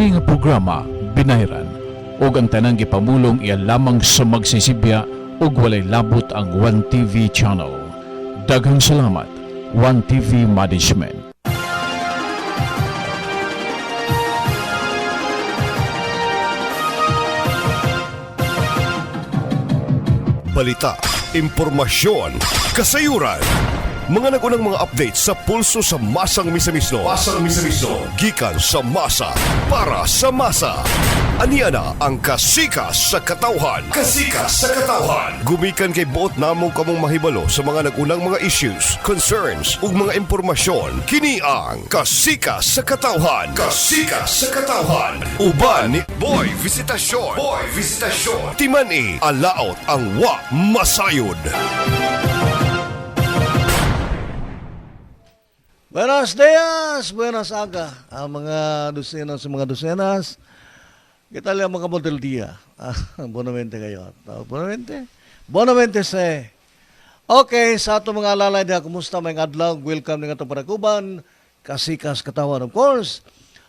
Kini nga programa binayran ug ang tanang gipamulong iya lamang sa magsisibya ug walay labot ang One TV channel. Daghang salamat One TV Management. Balita, impormasyon, kasayuran. Mga nagunang mga update sa pulso sa masang misamisno. Gikan sa masa, para sa masa. Aniana ang kasikas sa katawhan. Gumikan kay buot namong kamong mahibalo sa mga nagunang mga issues, concerns, ug mga impormasyon. Kini ang kasikas sa katawhan. Uban ni Boy Visitasyon. Timan-i, alaot ang wa masayod. Buenos dias, buenas aga. Ang mga dosenas sa mga dosenas. Kita lihat mga model dia. Bonamente kayo. Bonamente se. Okay, sa ato mga alalay dia, kumusta mga adlaw? Welcome ng ato parakuban. Kasikas katawan, of course.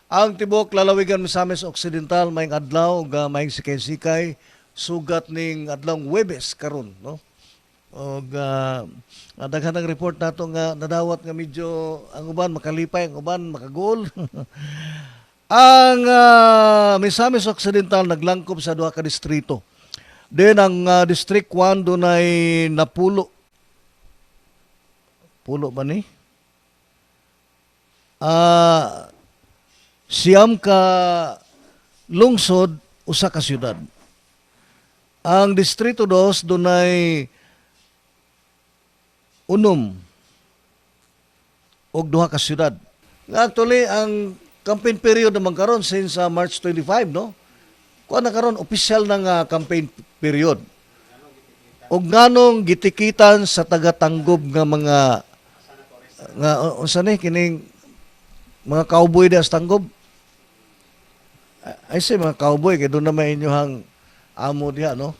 Ang tibok lalawigan Misamis Occidental, may adlaw, may sikay-sikay, sugat ning adlawng Webes karon, no? Og daghan ang report nato nga nadawat nga medyo ang uban makalipay, ang uban makagol. Ang Misamis Occidental naglangkob sa duha ka distrito. Then ang District 1 dunay napulo. Pulo ba ni? Siyam ka lungsod, usa ka syudad. Ang Distrito 2 dunay unom og duha ka syudad. Actually, ang campaign period naman karon since March 25, no? Kuha na karon official ng campaign period. Og nganong gitikitan sa tagatanggob nga mga nga unsa ni kining mga cowboy da sa tanggob. Ay say mga cowboy kay doon na may inyohang amo diha, no?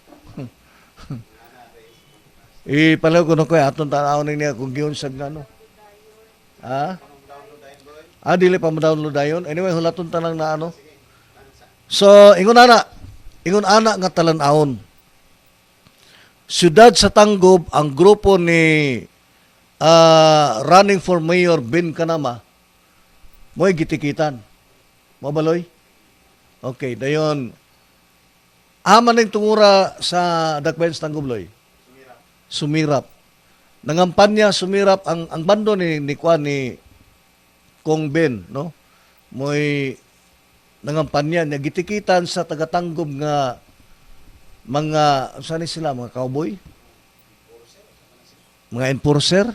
Palaw ko na ko aton tanaw niya kung giunsag nga no. Dili pa mo-download dayon. Anyway, hulaton tanang na ano. So, ingon ana nga talan-awon. Siyudad sa Tanggob, ang grupo ni running for Mayor Ben Kanama mo'y gitikitan. Mabaloy? Okay, dayon. Aman ng tungura sa Dakbayan sa Tanggob, Loy? Sumirap. Nangampanya sumirap ang bando ni Kwan ni Kong Ben, no? Mo'y nangampanya niya gitikitan sa tagatanggob nga mga saan sila mga cowboy? Mga enforcer?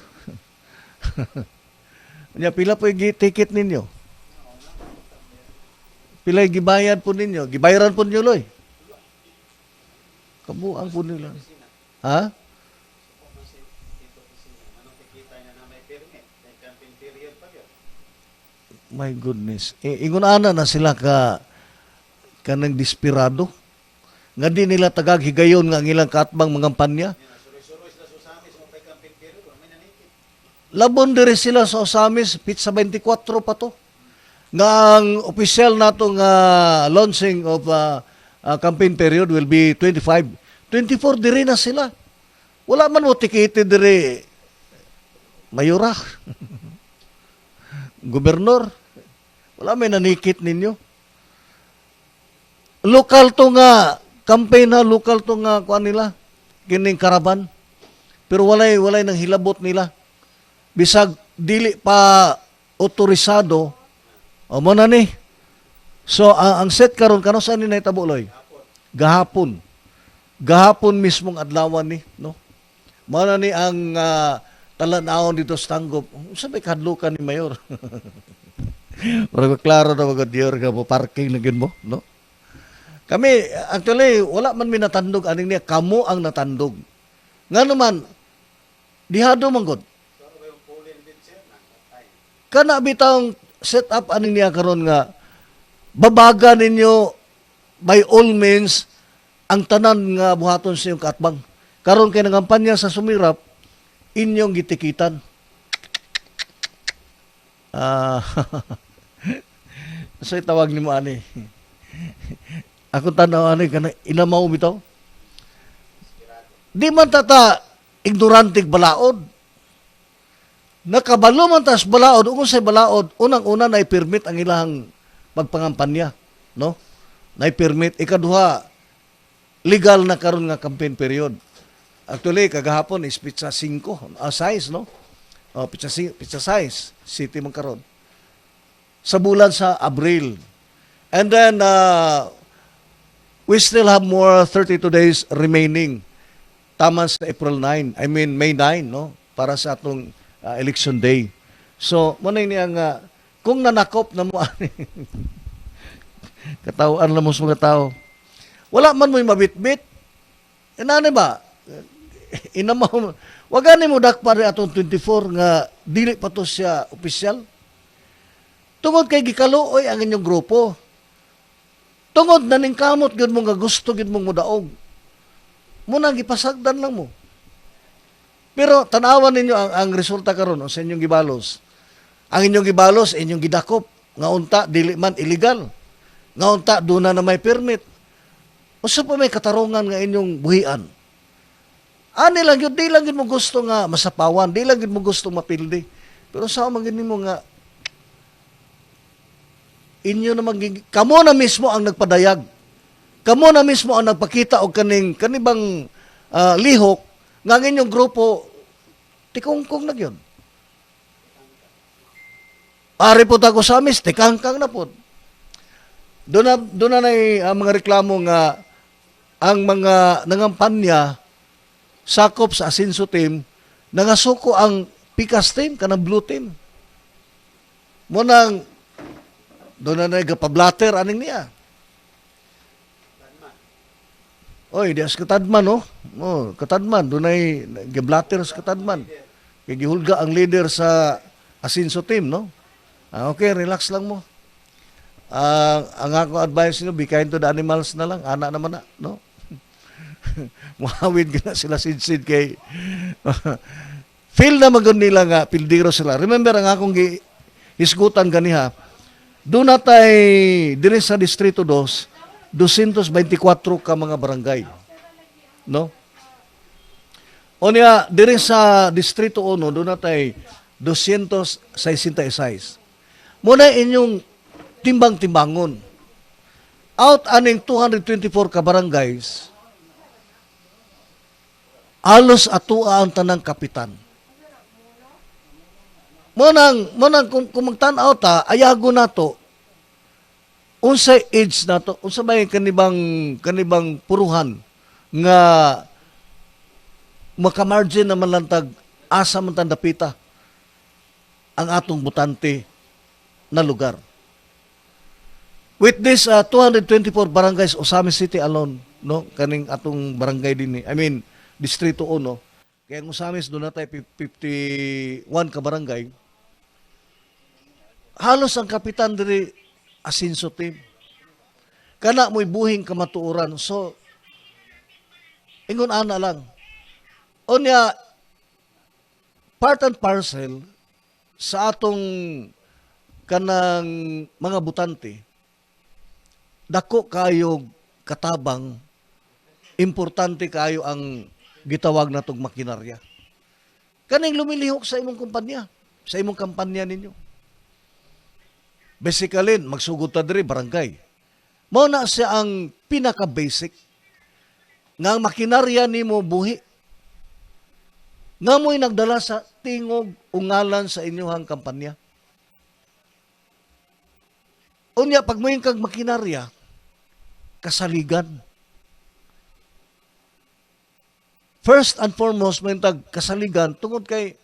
Nya pila po ticket ninyo? Pila gibayad po ninyo? Gibayaran po ninyo, Loy? Kabuang po nila. Ha? My goodness. Ingon ana na sila kanang desperado. Nga di nila tagag higayon nga ang ilang katbang mga kampanya. Labon diri sila sa Osamis, pizza 24 pa to. Nga ang official nato nga launching of campaign period will be 25. 24 diri na sila. Wala man mo tikete diri mayura. Gobernador, wala may nanikit ninyo. Lokal to nga, campaign na, lokal to nga, kuan nila, kining karaban. Pero walay nang hilabot nila. Bisag, dili pa otorisado, o mo na ni. So, ang set karon kano saan ni naitabo, Loy? Gahapon. Gahapon mismong adlawan ni, no? Mo na ni ang talan-awon dito sa Tanggob. Sabi kadlukan ni Mayor. Pero klaro na mga diyor ka mo, parking lagyan mo, no? Kami, actually, wala man minatandog, aning niya, kamo ang natandog. Nga naman, dihado man god. Kana bitang set up aning niya karon nga, babaga ninyo by all means, ang tanan nga buhaton sa iyong katbang. Karon kay nangampanya sa sumirap, inyong gitikitan. So tawag ni mo ani. Ako tanaw ani kana inamaw bitaw. Di man tata ignorantig balaod. Nakabalo man tas balaod, ug sa balaod, unang-una na permit ang ilang pagpangampanya, no? Na permit ikaduha legal na karon nga campaign period. Actually kagahapon is pizza 5 size, no? Pizza size city man karon. Sa bulan sa Abril. And then we still have more 32 days remaining. Tama sa April 9, I mean May 9, no? Para sa atong election day. So, muna niya nga, kung nanakop na mo, katawaan lang mo sa mga tao, wala man mo'y mabitbit. Inani ba? Inamaw, wagani mo dakpa rin atong 24 nga dili pa to siya opisyal. Tungod kay gikaluoy ang inyong grupo. Tungod na ning kamot gyud mo nga gusto gyud mong mudaog. Muna gipasagdan lang mo. Pero tanawan ninyo ang resulta karon sa inyong gibalos. Ang inyong gibalos, inyong gidakop. Nga unta, dili man illegal. Nga unta, doon na may permit. O sa pa may katarungan nga inyong buhian. Ani lang yun, di lang yun mo gusto nga masapawan, di lang yun mo gusto mapildi. Pero sa magiging mo nga, inyo na kamo na mismo ang nagpadayag. Kamo na mismo ang nagpakita og kanibang lihok nga ang inyong grupo tikungkong na yun. Ari po tako sa amis, tikangkang na po. Doon na mga reklamo nga ang mga nangampanya sakop sa Asinso team, nangasuko ang Pikas team, kanang blue team. Munang, doon na gapablatter, aning niya. Oy, di as katadman, no? Oh, katadman, doon ay gablatter sa katadman. Kaya gihulga ang leader sa Asinso team, no? Okay, relax lang mo. Ang ako advice nyo, be kind to the animals na lang. Anak naman na, no? Muhawid ka na sila sid-sid kay feel na magun nila nga pildiro sila. Remember ang akong hisgutan ganiha, doon natay dire sa Distrito 2 224 ka mga barangay, no? O niya dire sa Distrito 1 doon natay 266. Muna inyong timbang-timbangon out aning 224 ka barangays, alos atua ang tanang kapitan. Munang kung magtanaw ta, ayago na to, unsay age na to, unsa may kanibang puruhan nga makamargin na malantag asa man tandapita ang atong butante na lugar. With this 224 barangays Osamis City alone, no, kaning atong barangay din, I mean Distrito 1, kaya ang Osamis doon na tayo 51 ka barangay, halos ang kapitan diri Asinso team. Kana mo'y buhing kamatuoran. So, ingon ana lang. O niya, part and parcel sa atong kanang mga butante, dako kayo katabang, importante kayo ang gitawag na tong makinarya. Kaning lumilihok sa imong kumpanya, sa imong kampanya ninyo. Basically, magsugod ta diri barangay. Mao na siya ang pinaka-basic nga ang makinarya nimo buhi. Nga mo'y nagdala sa tingog ungalan sa inyong kampanya. Unya, pag mo'y kag makinarya, kasaligan. First and foremost, may tag kasaligan tungod kay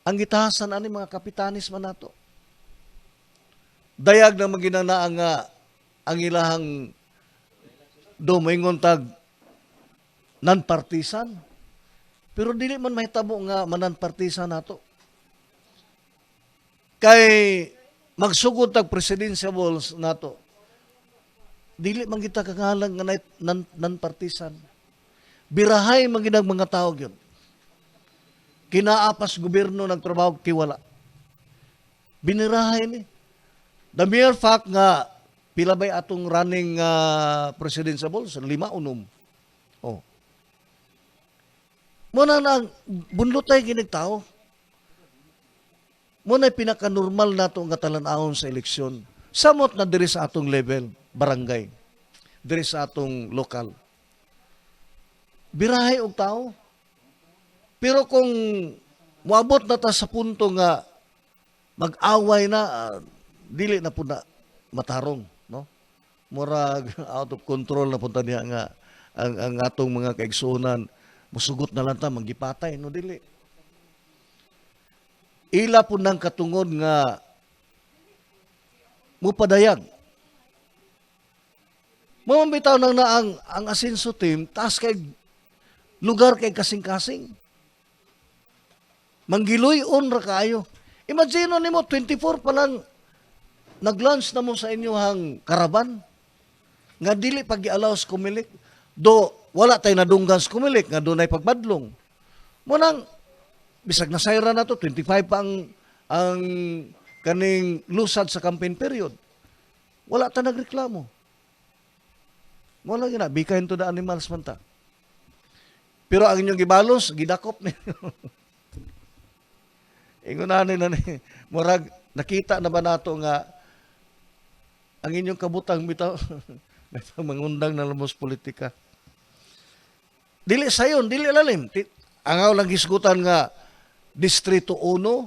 ang gitahasan ani mga kapitanis man nato. Dayag na maginana ang ilahang domingon tag non-partisan. Pero dili man mahitabo nga manan-partisan nato. Kay magsugod tag presidentiables nato. Dili man kita kangalang nga non-partisan. Birahay man ginag mga tao gyud. Kinaapas gobyerno nagtrabaho tiwala. Binirahay ni. The mere fact nga pila bay atong running presidential balls, 5 unom. Oh. Muna na bunlutay ginig tao. Muna pinaka-normal nato nga talan-ahon sa eleksyon. Samot na diri sa atong level, barangay. Diri sa atong lokal. Birahay og tao. Pero kung moabot na ta sa punto nga mag-away na, dili na po na matarong, no? Murag out of control na punta niya nga ang atong mga kaigsunan, musugot na lang ta manggipatay, no dili. Ila po nang katungod nga mupadayag. Mamambitaw nang na ang asenso team, taas kay lugar kay kasing-kasing. Manggiloy-on ra kayo. Imagine nimo 24 pa lang nag-launch na mo sa inyohang karaban nga dili pag-i-allows kumilik. Do wala tay nadunggan sa kumilik nga dunay pagbadlong. Mo nang bisag nasayra na to 25 pa ang kaning lusad sa campaign period. Wala ta nagreklamo. Wala gina bikain to the animals man ta. Pero ang inyong gibalos gidakop ninyo. Ingunanin na ni, murag, nakita na ba nato nga ang inyong kabutang bitaw, mangundang na lamos politika. Dili sayon, dili lalim. Ang lang gisgutan nga, Distrito 1,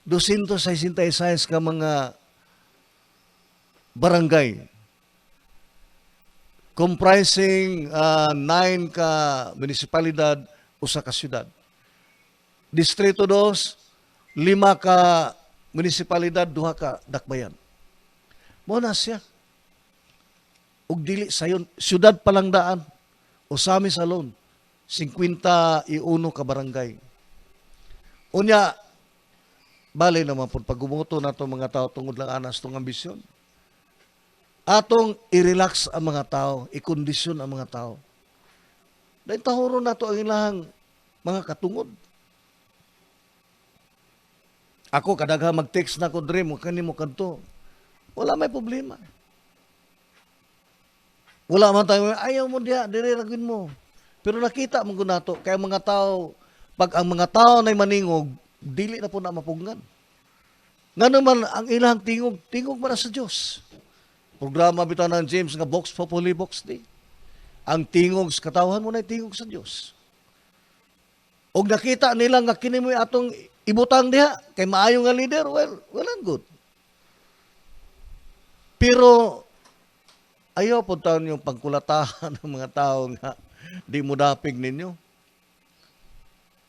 266 ka mga barangay, comprising 9 ka munisipalidad, usa ka syudad. Distrito 2, 5 ka munisipalidad, 2 ka dakbayan. Muna siya. Ug dili sayon, syudad palang daan, Osamis alone, 51 ka barangay. Unya, bali naman po, pag gumuto na itong mga tao tungod lang anas itong ambisyon, atong i-relax ang mga tao, i-kondisyon ang mga tao. Dahil tahuro na ito ang ilang mga katungod. Ako, kadagha mag-text na ko, Dre, mo kanimo kanto. Wala may problema. Wala man tayo, ayaw mo diya, dire ragin mo. Pero nakita mo ko nato, kaya mga tao, pag ang mga tao na maningog, dili na po na mapunggan. Nga naman, ang ilang tingog, tingog man na sa Diyos. Programa bitaw ng James nga Vox Populi Vox Day. Ang tingog sa katawhan mo na tingog sa Diyos. Og nakita nila nga kini mo atong ibutang diha kay maayo nga leader, well and good. Pero ayaw po taon yung pagkulatahan ng mga tao nga di mo dapig ninyo.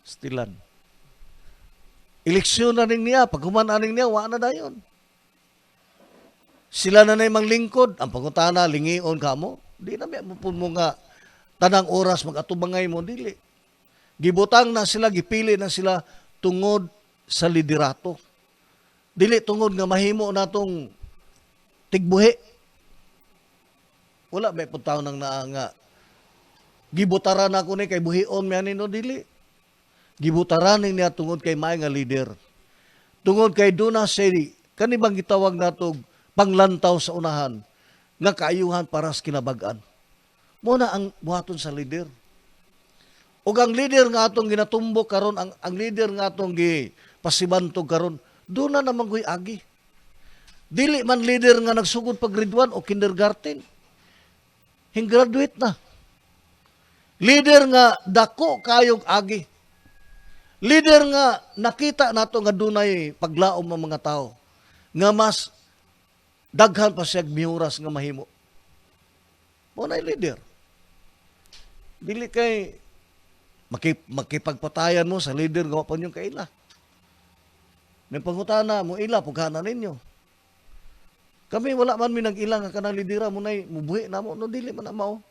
Stilan. Eleksyon na rin niya, pag humananing niya, wala na dayon. Sila na na yung lingkod, ang pangutana, lingion ka mo, di na mo nga tanang oras mag-atubangay mo, dili. Gibutang na sila, gipili na sila tungod sa liderato. Dili tungod nga mahimo natong tigbuhi. Wala may puntaw nang nga gibutaran ako ni kay buhion man no dili. Gibutaran niya tungod kay may nga leader. Tungod kay duna say kani bang gitawag natog panglantaw sa unahan nga kaayuhan para sa kinabag-an. Mo na ang buhaton sa leader. Ug ang leader nga atong ginatumbok karon, ang leader nga atong gipasibantog karon, do na naman ko'y agi. Dili man leader nga nagsugod pag grade 1 o kindergarten. Graduate na. Leader nga dako kayog agi. Leader nga nakita nato nga dunay paglaom ng mga tao. Nga mas daghan pa siya miuras nga mahimo. Mo na leader. Dili kay makipagpatayan mo sa leader nga pa niyong kaila. May pangutana mo ila pugana ninyo. Kami wala man minag-ila nga kanang lidera mo nay mubuhi namo no dili man na mao.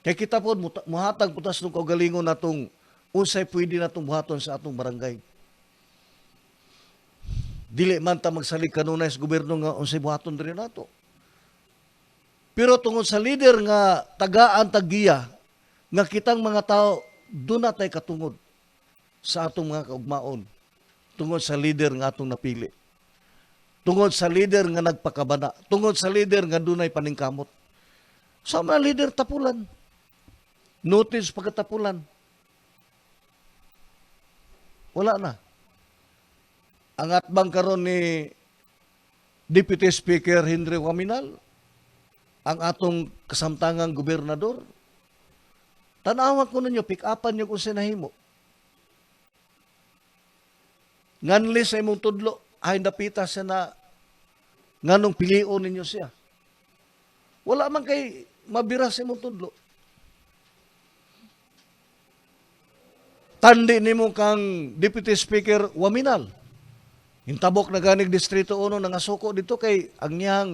Kay kita pod muhatag putas ng kaugalingon natong unsay pwede natong buhaton sa atong barangay. Dili man ta magsalig kanunay sa gobyerno nga unsay buhaton diri nato. Pero tungod sa leader nga tagaan tagiya nga kitang mga tao doon na tayo katungod sa atong mga kaugmaon tungod sa leader nga atong napili. Tungod sa leader nga nagpakabana, tungod sa leader nga dunay paningkamot. Sa mga leader tapulan. Notice pagkatapulan. Wala na. Ang atbang karon ni Deputy Speaker Henry Waminal, ang atong kasamtangang gobernador, tanawan ko ninyo, pick-upan nyo kung sinahimo. Nganli sa imong tudlo, ay napita siya na nganong pilion ninyo siya. Wala man kay mabira sa imong tudlo. Tandi nimo kang Deputy Speaker Waminal. Hintabok na ganig Distrito 1 nangasuko dito kay ang niyang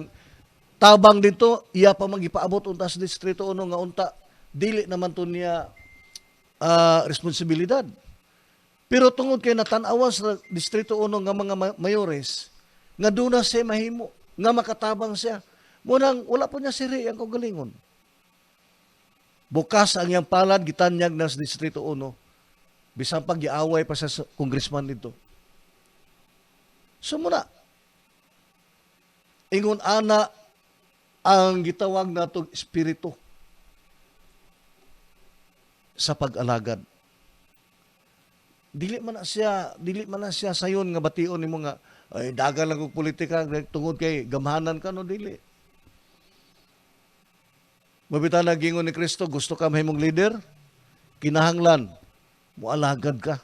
tabang dito, iya pa magipaabot unta sa Distrito 1 nga unta, dili naman to niya responsibilidad. Pero tungod kay natanawa sa Distrito 1 nga mga mayores, nga doon na siya mahimo, nga makatabang siya, munang wala po niya siri ang kagalingon. Bukas ang iyang palad, gitanyag na sa Distrito 1, bisan pag giaway pa sa congressman dito. So muna, ingon ana ang gitawag natong espiritu sa pag-alagad. Dili man na siya sayon nga bation nimo nga ay dagan lang og politika tungod kay gamhanan ka no dili. Mabita na gingon ni Kristo, gusto ka mahimong leader? Kinahanglan moalagad ka.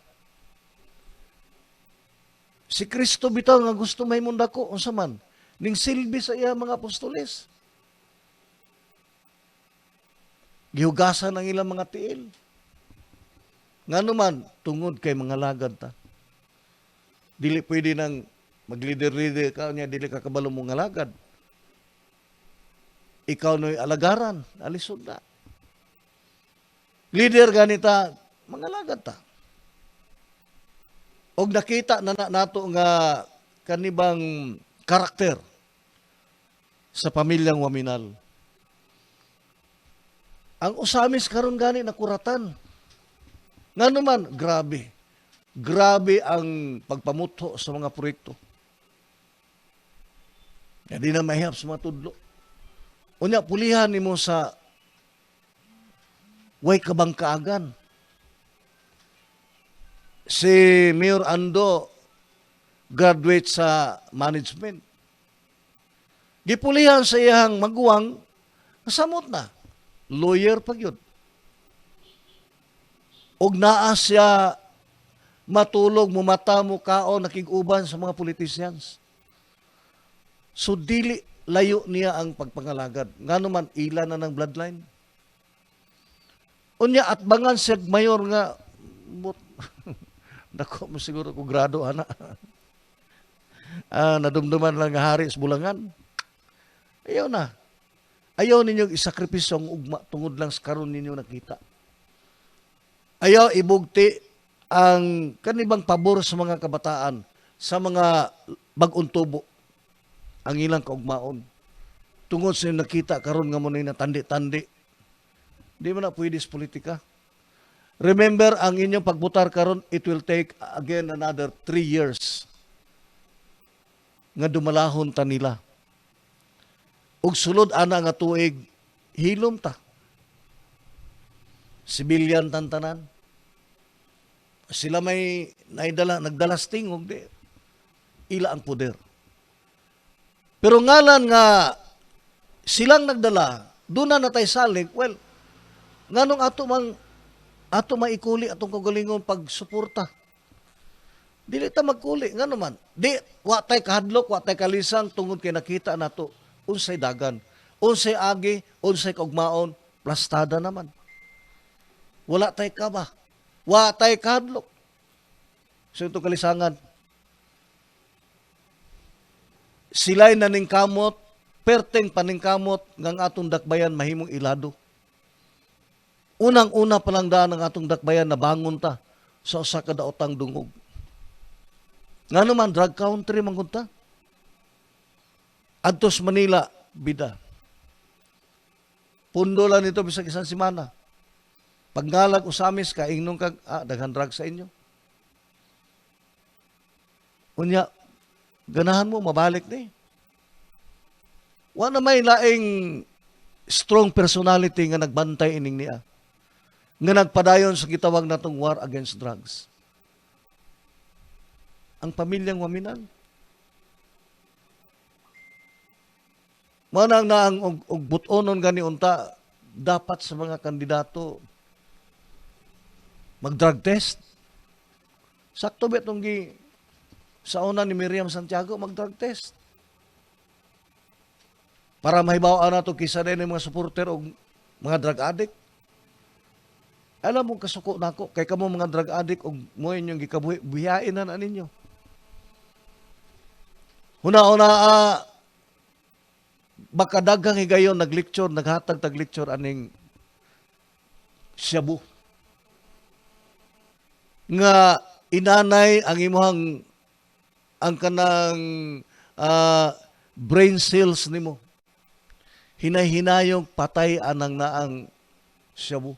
Si Kristo bitaw nga gusto mahimong dako unsa man ning silbi sa iya mga apostoles. Gihugasan ang ilang mga tiil. Ngano man tungod kay mga lagad ta. Dili pwede nang mag-leader-leader ka niya, dili ka kabalo mo nga lagad. Ikaw no'y alagaran, alisod na. Leader ganita, mga lagad ta. Og nakita na nato nga kanibang karakter sa pamilyang Waminal. Ang usamis karon gani nakuratan. Ngano man, grabe. Grabe ang pagpamuto sa mga proyekto. Hindi na mahihap sa mga tudlo. Unya, pulihan ni mo sa way kabangkaagan. Si Mayor Ando, graduate sa management. Gipulihan sa iyang maguwang, kasamot na. Lawyer pag yun. Og naa siya matulog, mumata mo kao, nakiguban sa mga politicians. So dili layo niya ang pagpangalagad. Ngano man ila na ng bloodline. Unya at bangan siya mayor nga dako mo siguro ko grado ana. Nadumduman lang nga hari sa bulangan. Ayaw na. Ayaw ninyo isakripisyo ang ugma tungod lang sa karon ninyo nakita. Ayaw ibugti ang kanibang pabor sa mga kabataan, sa mga bag-ong tubo, ang ilang kaugmaon. Tungod sa nakita karon nga mo na tandi-tandi. Di mo na pwede sa politika. Remember, ang inyong pagbutar karon, it will take again another 3 years nga dumalahon ta nila. Ug sulod ana nga tuig, hilom ta. Civilian tantanan. Sila may nagdalas tingog di. Ila ang poder. Pero ngalan nga silang nagdala, doon na natay salig, well, nganong ato maikuli atong kagalingon pagsuporta. Dili ta magkuli, ngano man. Di, wa tay kahadlok, wa tay kalisang tungod kay nakita nato unsay dagan, unsay agi, unsay kaugmaon, plastada naman. Wala tay kaba. Wa tay kahadlok. So ito kalisangan. Sila'y naningkamot, perteng paningkamot, ngang atong dakbayan mahimong ilado. Unang-una pa lang daan ng atong dakbayan na bangon ta sa usa ka daotang dungog. Nga naman, drug country mangunta. Adtos Manila, bida. Pundo lang ito bisag isang simana. Paggalag usamis ka, ingnong kag, daghan drug sa inyo. Unya, Ganahan mo, mabalik ni. Wala may laing strong personality nga nagbantay ining niya. Nga nagpadayon sa gitawag natong war against drugs. Ang pamilyang waminan. Manang na ang butonon gani unta dapat sa mga kandidato mag-drug test. Sakto ba itong sa una ni Miriam Santiago mag-drug test? Para mahibawaan nato kisa din ng mga supporter o mga drug addict. Alam mo kasuko nako kay kamo mga drug addict og mo inyong gikabuhiain na ninyo. Huna-una baka daghang higayon naglecture, naghatag tag lecture aning Shabu. Nga inanay ang imuhang ang kanang brain cells nimo. Hinay-hinayong patay anang naang Shabu.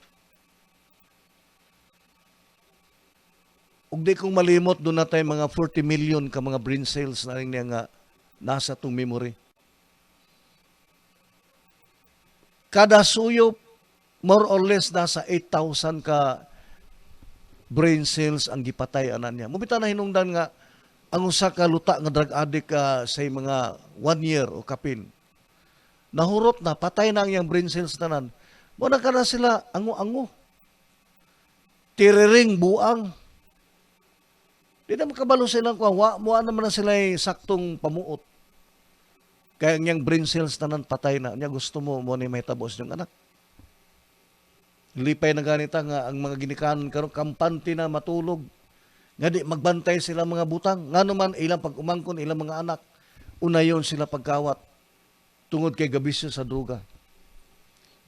Ug di kong malimot doon na tayo mga 40 million ka mga brain cells na rin niya nga nasa itong memory. Kada suyo, more or less nasa 8,000 ka brain cells ang gipatay anan niya. Mubita na hinungdan nga ang usa ka luta nga drug addict sa mga 1 year o kapin. Nahurot na, patay na ang iyang brain cells tanan. Muna ka na sila ango-ango. Tiriring buang. Di na makabalo silang kuha. Mua naman na sila saktong pamuot. Kaya niyang brain cells tanan patay na. Niya gusto mo ni may tabos yung anak. Lipay na ganita nga ang mga ginikanan karon kampante na matulog. Nga di magbantay sila mga butang. Nga naman ilang pag umangkon ilang mga anak. Unayon sila pagkawat. Tungod kay gabisyo sa droga.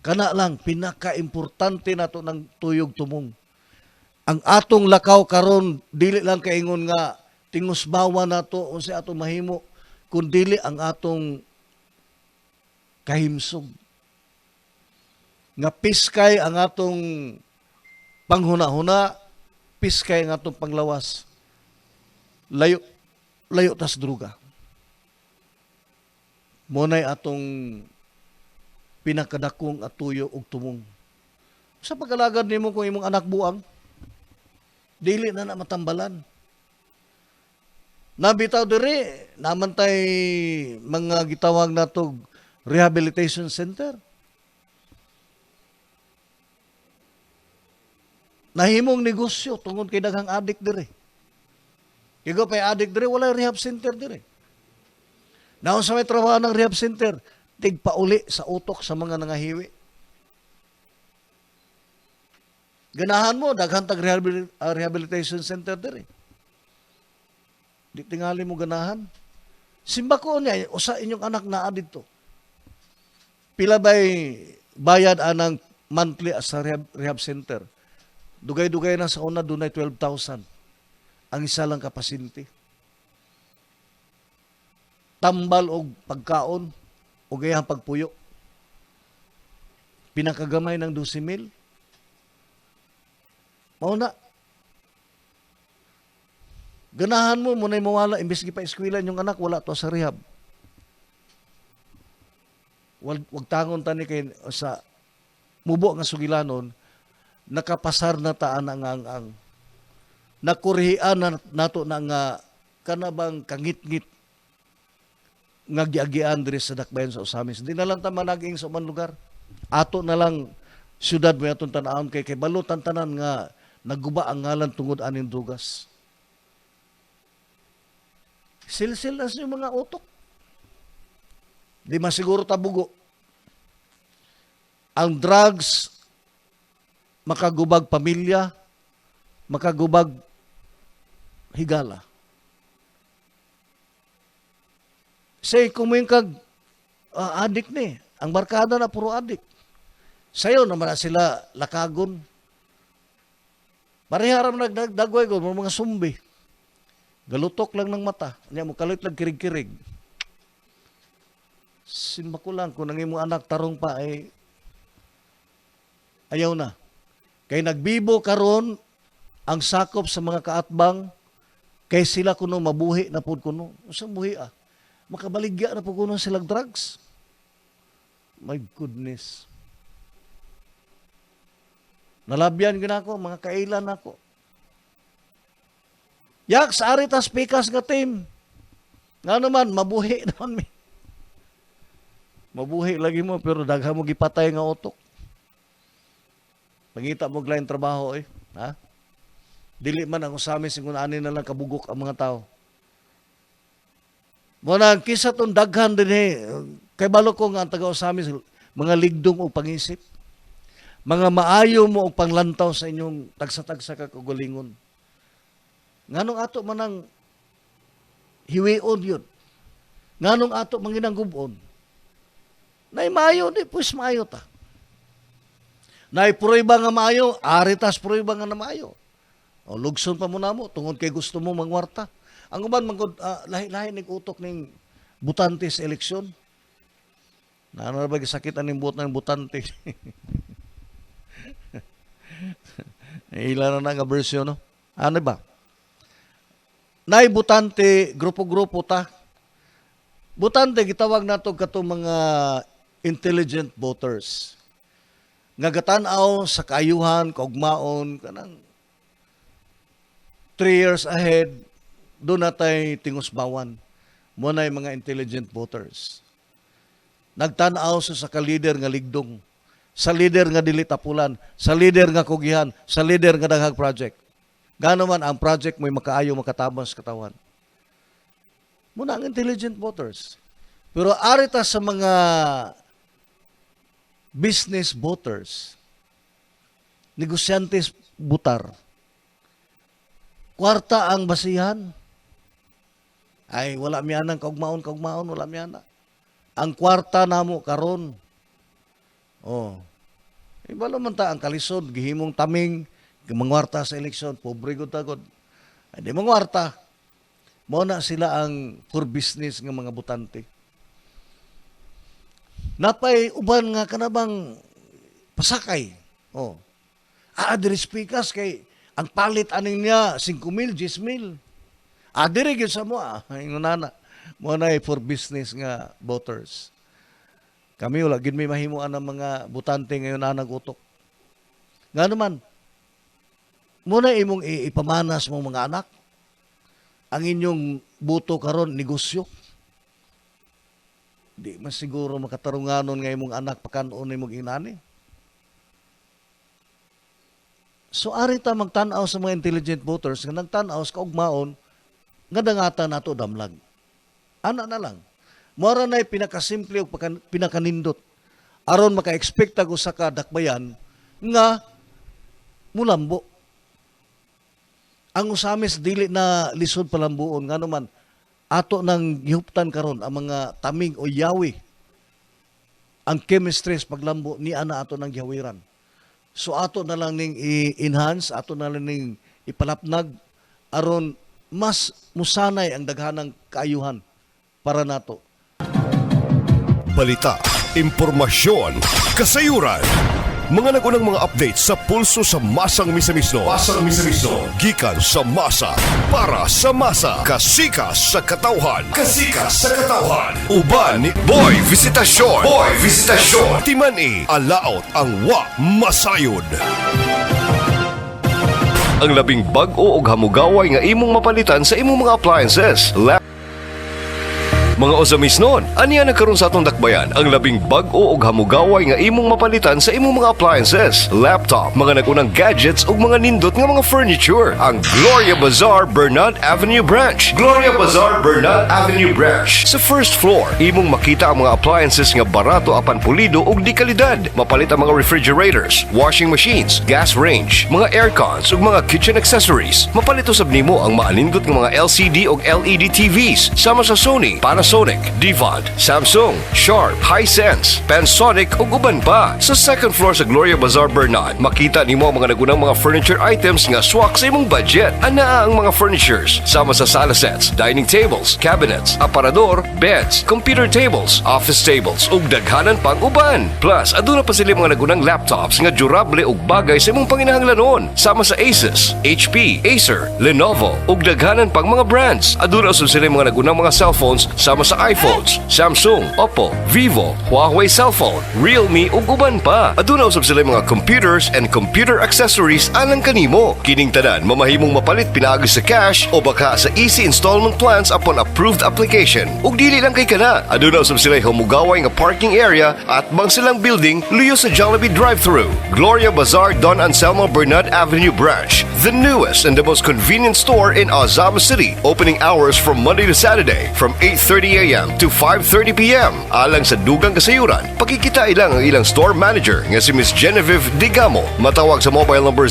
Kana lang pinaka-importante nato ng tuyog tumong. Ang atong lakaw karon dili lang kaingon nga tingusbawa nato unsa atong mahimo kun dili ang atong kahimsog. Nga piskay ang atong panghuna-huna, piskay ang atong panglawas. Layo tas droga. Munay atong pinakadakong atuyo ug tumong. Sa pag-alagad nimo kung imong anak buang, dili na matambalan. Nabitaw diri, naman tay mga gitawag nato rehabilitation center. Nahimong negosyo tungod kay daghang addict diri. Kigo pay addict diri, wala rehab center diri. Naon sa may trabaho ng rehab center, tigpauli sa utok sa mga nangahiwi. Ganahan mo, daghan tag rehabilitation center diri. Di tingali mo ganahan. Simba ko niya, usa inyong anak na dito. Pila ba'y bayad anang monthly sa rehab center? Dugay-dugay na sa una, dunay 12,000. Ang isa lang kapasinti. Tambal og pagkaon o gayang pagpuyo. Pinakagamay ng 12,000. Mauna. Ganahan mo, muna'y mawala, imbes pa eskwilan yung anak, wala to sa rehab. Wag tangon tani kay sa mubo nga sugilanon, nakapasar na taan ang nakurihian na nato na nga kanabang kangit-ngit nga giagian diri sa dakbayan sa Usamis. Hindi na lang ta managing sa man lugar. Ato na lang syudad mo atong tan-awon kay balutan tanan nga naguba ang ngalan tungod aning dugas. Silsil na sa mga utok. Di masiguro tabugo. Ang drugs makagubag pamilya, makagubag higala. Say, kumuing kag adik ni. Ang barkada na puro adik. Sayo naman na sila lakagon. Pariharam nagdagway ko, mga sumbi. Galutok lang ng mata. Niya mo kalit lang kirig-kirig. Simba ko lang, kung nangin mo anak tarong pa ay ayaw na. Kay nagbibo karon ang sakop sa mga kaatbang Kay sila kuno mabuhi na pud kuno. Usa buhi makabaligya na pud kuno sila drugs. My goodness. Nalabyan gina ako, mga kailan ako. Yak, sa aritas pikas nga team. Nga naman, mabuhi naman mi. Mabuhi lagi mo, pero daghan mo gipatay nga utok. Pangita mo glaing trabaho ha? Dili man ang usami kung ani na lang kabugok ang mga tao. Muna, kisa itong daghan din kay balo ko nga ang taga-usami, mga ligdong o pangisip. Mga maayo mo o panglantaw sa inyong tagsa-tagsa kakagulingon. Nganong ato manang hiwion yun. Nganong ato manginang gubon. Nay maayo, di pues maayo ta. Nay prueba nga maayo, aritas prueba nga na maayo. O lugson pa mo na mo, tungod kay gusto mo mangwarta. Ang uban, lahi-lahi nag-utok ng butante sa eleksyon. Ano na ba sakit ang ng butante? Ilan na nga version, no? Ano ba? Nay butante, grupo-grupo ta. Butante, gitawag nato katong mga intelligent voters. Ngagatan-aw sa kaayuhan, kaugmaon, kanang 3 years ahead, doon natay tingusbawan. Muna yung mga intelligent voters. Nagtanaw sa ka-leader nga ligdong, sa leader nga dili tapulan, sa leader nga kugihan, sa leader nga daghang project. Gano man ang project mo'y makaayo makatabang sa katawan. Muna ang intelligent voters. Pero arita sa mga business voters, negosyantes butar, kwarta ang basihan. Ay, wala miyanang kaugmaon, wala miyana. Ang kwarta namo karon. Oh. Ibalo man ta ang kalisod, gihimong taming, mangwarta sa eleksyon, pobre gud tagod. Ay, di mangwarta. Mo na sila ang for business nga mga butante. Napay uban nga kanabang pasakay. Oh. Adres pikas kay ang palit aning niya 5,000, 10,000. Adire gyud sa mo ingonana. Mo na for business nga voters. Kami wala gid may mahimuan ang mga butante ngayon na nagutok. Nga naman, muna imong ipamanas mong mga anak, ang inyong buto karon negosyo. Di mas siguro makatarunganon nga imong anak pakanon imong inani. So ari ta magtan-aw sa mga intelligent voters nga nagtan-aw sa kaugmaon nga dangatan nato damlag. Ana na lang. Mora na'y pinakasimple o pinakanindot. Aron maka-expect ako sa kadakbayan nga mulambo. Ang usamis dili na lisod palambuon nga naman ato nang gihuptan karon ang mga taming o yawi. Ang chemistry paglambo ni ana ato nang gihawiran. So ato na lang ning i-enhance, ato na lang ning ipalapnag aron mas musanay ang daghanang kaayuhan para nato. Balita, impormasyon, kasayuran. Mga nagunang mga update sa pulso sa masang misamisno. Masang misamisno. Gikan sa masa, para sa masa. Kasikas sa katawhan. Kasikas sa katawhan. Uban ni Boy Visitasyon. Boy Visitasyon. Timani, alaot ang wa masayod. Ang labing bag-o og hamugaway nga imong mapalitan sa imong mga appliances. Mga osamisnon, aniya nagkaroon sa atong dakbayan ang labing bag-o og hamugaway nga imong mapalitan sa imong mga appliances, laptop, mga nagunang gadgets ug mga nindot nga mga furniture. Ang Gloria Bazaar Bernard Avenue Branch. Gloria Bazaar Bernard Avenue Branch. Sa first floor, imong makita ang mga appliances nga barato apan pulido ug di kalidad. Mapalit ang mga refrigerators, washing machines, gas range, mga aircons ug mga kitchen accessories. Mapalit usab nimo ang maanindot nga mga LCD ug LED TVs sama sa Sony, Panasonic Panasonic, Devon, Samsung, Sharp, Hisense, Panasonic ug uban pa. Sa second floor sa Gloria Bazaar Bernal, makita nimo ang mga nagunang mga furniture items nga swak sa imong budget. Anaa ang mga furnitures sama sa sala sets, dining tables, cabinets, aparador, beds, computer tables, office tables ug daghanan pang uban. Plus, aduna pa sila mga nagunang laptops nga durable ug bagay sa imong panginahanglanon sama sa Asus, HP, Acer, Lenovo ug daghanan pang mga brands. Aduna usab sila mga nagunang mga cellphones sama sa iPhones, Samsung, Oppo, Vivo, Huawei cellphone, Realme ug uban pa. Aduna usab sila mga computers and computer accessories alang kanimo. Kining tanan mamahimong mapalit pinaagi sa cash o baka sa easy installment plans upon approved application. Ug dili lang kay kana, aduna usab sila humugaway nga parking area at bang silang building luyo sa Jollibee drive-thru. Gloria Bazaar Don Anselmo Bernard Avenue branch, the newest and the most convenient store in Ozama City. Opening hours from Monday to Saturday from 8:30 a.m. to 5:30 p.m. Alang sa dugang kasayuran, pakikita ilang ang ilang store manager nga si Miss Genevieve Digamo. Matawag sa mobile number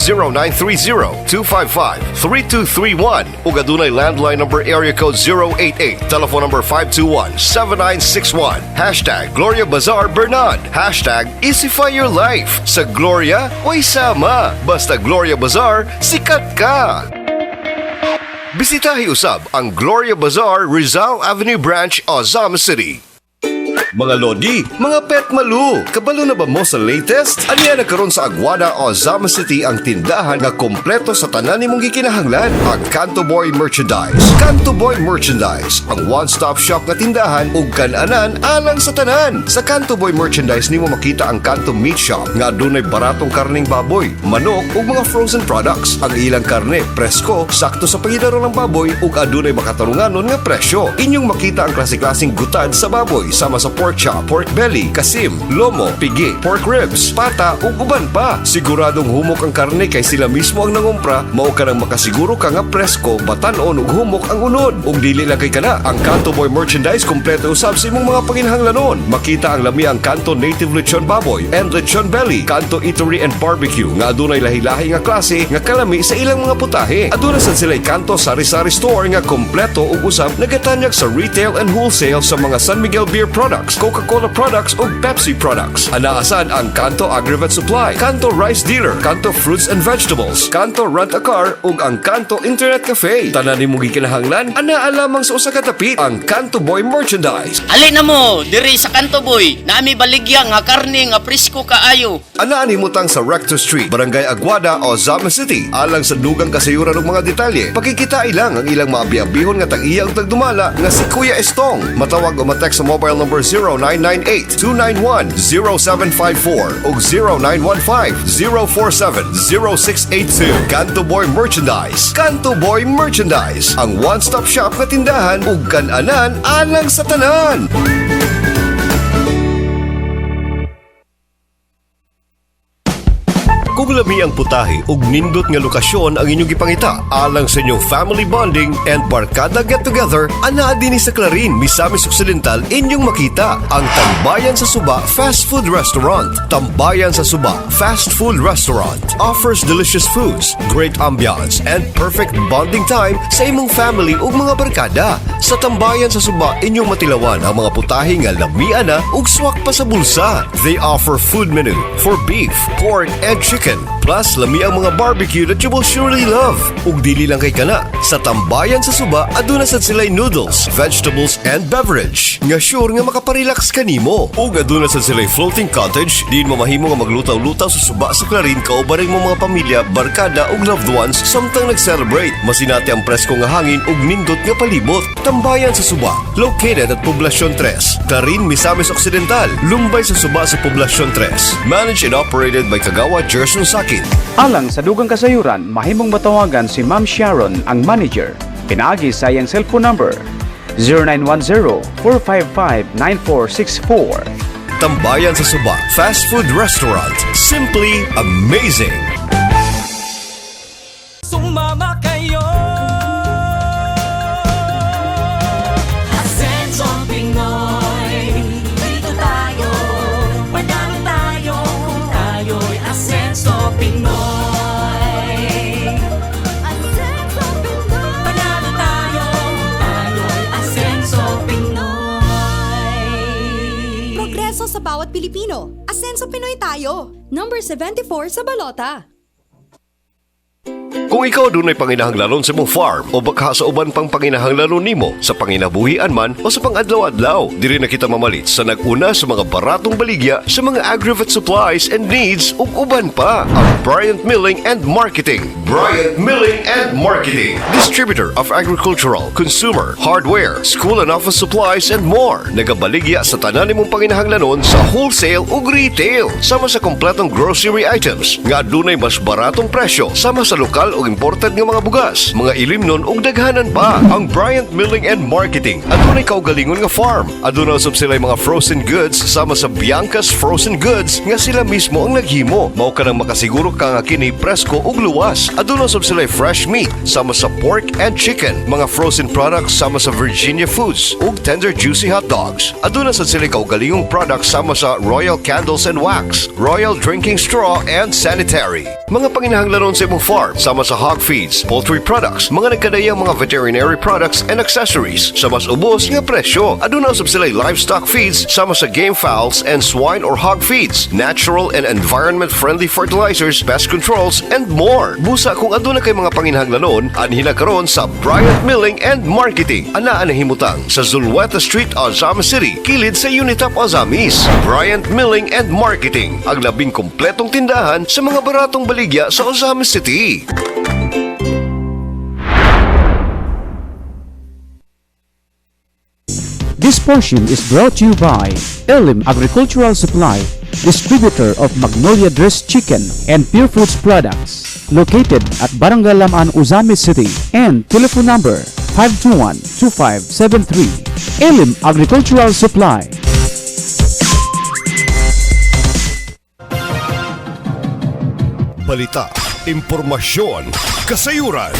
0930-255-3231 ug adunay landline number area code 088, telephone number 521-7961. Hashtag Gloria Bazaar Bernard. Hashtag Easify Your Life. Sa Gloria, way sama. Basta Gloria Bazaar, sikat ka! Bisitahi usab ang Gloria Bazaar Rizal Avenue Branch, Ozama City. Mga lodi, mga pet malu, kabalo na ba mo sa latest? Aniya na karon sa Aguada, Ozama City ang tindahan nga kompleto sa tanan nimong gikinahanglan, ang Canto Boy Merchandise. Canto Boy Merchandise, ang one-stop shop nga tindahan ug kan-anan alang sa tanan. Sa Canto Boy Merchandise nimo makita ang Canto Meat Shop nga adunay baratong karneng baboy, manok ug mga frozen products. Ang ilang karne presko, sakto sa pangidaro ng baboy ug adunay makatarunganon nga presyo. Inyong makita ang klase-klaseng gutad sa baboy sama sa pork chop, pork belly, kasim, lomo, pigi, pork ribs, pata ug uban pa. Siguradong humok ang karne kay sila mismo ang nangumpra, mao ka nang makasiguro ka nga presko, batan-on ug humok ang unod. Ug dili lang kay kana, ang Canto Boy Merchandise kompleto usab sa imong mga panginahanglanon. Makita ang lami ang Canto Native Lechon Baboy and Lechon Belly, Canto Eatery and Barbecue nga adunay lahi-lahi nga klase nga kalami sa ilang mga putahe. Aduna sad sila Canto Sari-Sari Store nga kompleto ug usab nagatanyag sa retail and wholesale sa mga San Miguel Beer products, Coca-Cola products ug Pepsi products. Anaasan ang Canto Agrivet Supply, Canto Rice Dealer, Canto Fruits and Vegetables, Canto Rent-A-Car ug ang Canto Internet Cafe. Tanan nimo gikinahanglan anaa lamang sa usa ka dapit, ang Canto Boy Merchandise. Ali na mo, diri sa Canto Boy, nami baligya nga karne nga presko kaayo. Anaan himutang sa Rector Street, Barangay Aguada, Ozama City. Alang sa dugang kasayuran ug mga detalye, pakikita ilang ang ilang maabiabihon nga tag-iya ug tagdumala nga si Kuya Estong. Matawag o matext sa mobile number 0998-291-0754 ug 0915-047-0682. Canto Boy Merchandise. Canto Boy Merchandise, ang one-stop shop nga tindahan ug kan-anan alang sa tanan. Kung lami ang putahe ug nindot nga lokasyon ang inyong gipangita alang sa inyong family bonding and barkada get-together, anaa dinhi sa Clarin, Misamis Occidental inyong makita ang Tambayan sa Suba Fast Food Restaurant. Tambayan sa Suba Fast Food Restaurant offers delicious foods, great ambiance, and perfect bonding time sa imong family ug mga barkada. Sa Tambayan sa Suba inyong matilawan ang mga putahe nga lamian na ug swak pa sa bulsa. They offer food menu for beef, pork, and chicken. Plus, lami ang mga barbecue that you will surely love. Ug dili lang kay kana, sa Tambayan sa Suba, aduna sad sila'y noodles, vegetables, and beverage. Nga sure nga makaparelax kanimo. Ug aduna sad sila'y floating cottage, diin mo mahimo nga maglutaw-lutaw sa Suba sa Clarin kaubaring mo mga pamilya, barkada ug loved ones samtang nag-celebrate. Masinati ang presko nga hangin ug nindot nga palibot. Tambayan sa Suba, located at Poblacion 3, Clarin, Misamis Occidental, lumbay sa Suba sa Poblacion 3. Managed and operated by Kagawa Gerson Sakin. Alang sa dugang kasayuran, mahimong matawagan si Ma'am Sharon, ang manager. Pinaagi sa iyang cellphone number 0910-455-9464. Tambayan sa Suba Fast Food Restaurant. Simply amazing! Sumama kayo. Asenso Pinoy, dito tayo. Panalo tayo kung tayo'y Asenso Pinoy. Asenso Pinoy. Panalo tayo kung tayo'y Asenso Pinoy. Pilipino. Asenso Pinoy tayo. Number 74 sa balota. Kung ikaw dunay panginahanglanon sa imong farm o baka sa uban pang panginahanglanon nimo sa panginabuhian man o sa pangadlaw-adlaw, diri na kita mamalit sa nag-una sa mga baratong baligya sa mga agri-vet supplies and needs ug uban pa. Ang Bryant Milling and Marketing. Bryant Milling and Marketing, distributor of agricultural, consumer, hardware, school and office supplies and more. Nagabaligya sa tanan nimong panginahanglanon sa wholesale ug retail sama sa kompletong grocery items nga adunay mas baratong presyo sama sa lokal o imported nga mga bugas, mga ilimnon ug daghanan pa. Ang Bryant Milling and Marketing adunay kaugalingon nga farm. Aduna usab sila mga frozen goods sama sa Bianca's Frozen Goods nga sila mismo ang naghimo. Mao ka nang makasiguro ka nga kini presko ug luwas. Aduna usab sila fresh meat sama sa pork and chicken, mga frozen products sama sa Virginia Foods ug tender juicy hot dogs. Aduna sad sila kaugalingong products sama sa Royal Candles and Wax, Royal Drinking Straw and Sanitary. Mga panginahanglanon sa imong farm sama sa hog feeds, poultry products, mga nagkadayang mga veterinary products and accessories sa mas ubos nga presyo. Aduna usab sila livestock feeds sama sa game fowls and swine or hog feeds, natural and environment-friendly fertilizers, pest controls, and more. Busa kung aduna kay mga panginahanglanon, anhin na karon sa Bryant Milling and Marketing. Anaan na himutang sa Zulueta Street, Ozamis City, kilid sa Unitap Ozamis. Bryant Milling and Marketing, ang labing kompletong tindahan sa mga baratong baligya sa Ozamis City. This portion is brought to you by Elim Agricultural Supply, distributor of Magnolia Dressed Chicken and Pure Foods products, located at Barangay Lamaan, Ozamis City, and telephone number 521-2573. Elim Agricultural Supply. Balita, impormasyon, kasayuran.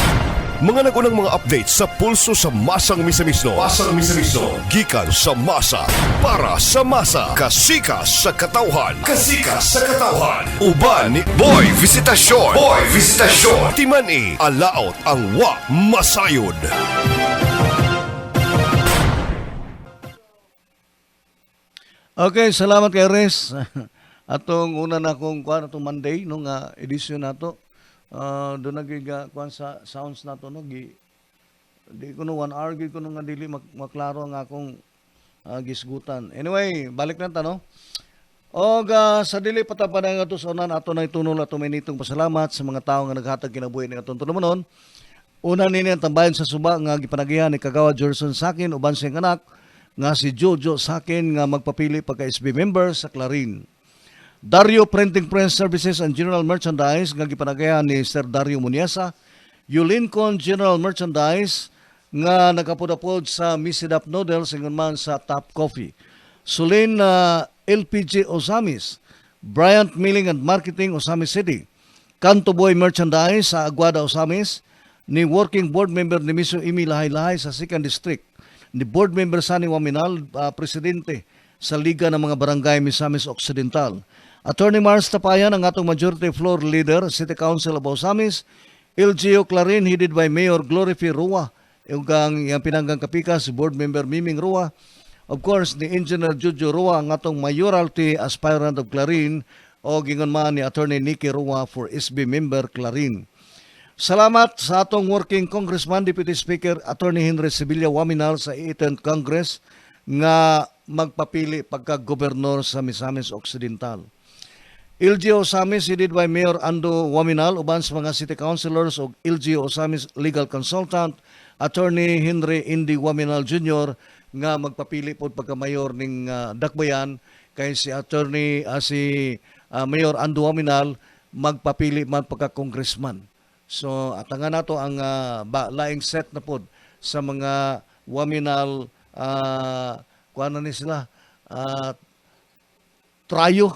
Mga nagunang mga update sa pulso sa masang misamisno. Masang misamisno. Gikan sa masa, para sa masa. Kasikas sa katawhan. Kasikas sa katawhan. Uban ni Boy Visitasyon. Boy Visitasyon. Timani, alaot ang wa masayod. Okay, salamat kay Res. Atong una na akong kuan atong Monday nung edisyon nato. Doon nagiga kuan sa sounds nato no di ko no 1 hour gid ko no nga dili maklaro ang akong gisgutan. Anyway, balik na ta no. Og sa dili patapanan nga to sa unan ato na itunol ato minitong pasalamat sa mga tawo nga naghatag kinabuhi ni atong tulumanon. Una nini ang tambayan sa suba nga gipanagihan ni Kagawa Gerson Sakin uban sa anak nga si Jojo Sakin nga magpapili pagka SB member sa Clarin. Dario Printing Press Services and General Merchandise nga gipanagayan ni Sir Dario Muniesa, Yulincon General Merchandise nga nakapudapod sa Misidap Noodles ingon man sa Top Coffee. Sulin LPG Ozamis, Bryant Milling and Marketing Ozamis City, Kanto Boy Merchandise sa Aguada Ozamis, ni Working Board Member ni Miso Imi Lahay-Lahay sa 2nd District, ni Board Member Sani Waminal, Presidente sa Liga ng mga Barangay Misamis Occidental. Attorney Mars Tapayan ang atong Majority Floor Leader, City Council of Ozamis, LGO Clarin, headed by Mayor Glorify Rua, yung pinanggang kapika si Board Member Miming Rua. Of course, ni Engineer Jojo Rua, ang atong Mayoralty Aspirant of Clarin, o gingon man ni Attorney Nicky Rua for SB Member Clarin. Salamat sa atong Working Congressman, Deputy Speaker, Attorney Henry Sevilla Waminal sa 18th Congress, nga magpapili pagka-gobernador sa Misamis Occidental. LGO Ozamis headed by Mayor Ando Waminal uban sa mga city councilors o LGO Ozamis legal consultant Attorney Henry Indy Waminal Jr. nga magpapili pod pagka-mayor ning Dakbayan kay si Attorney Mayor Ando Waminal magpapili man pagka-congressman. So atangan nato ang laing set na pod sa mga Waminal kuan ni sila trayo